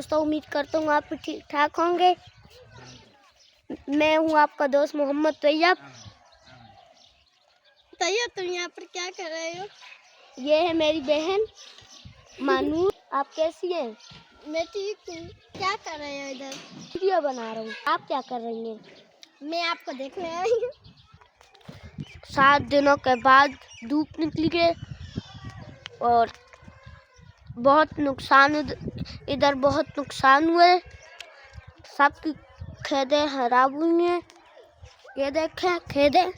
दोस्तों, उम्मीद करता हूँ आप ठीक ठाक होंगे। मैं हूँ आपका दोस्त मोहम्मद तैयब। तैयब, तुम यहाँ पर क्या कर रहे हो? ये है मेरी बहन मानू। आप कैसी हैं? मैं ठीक हूँ। क्या कर रहे हो इधर? वीडियो बना रहा हूँ। आप क्या कर रही हैं? मैं आपको देखने आई हूँ। 7 दिनों के बाद धूप निकली है और बहुत नुकसान, इधर बहुत नुकसान हुए। सबकी खेदें खराब हुई हैं। ये देखें खेदें।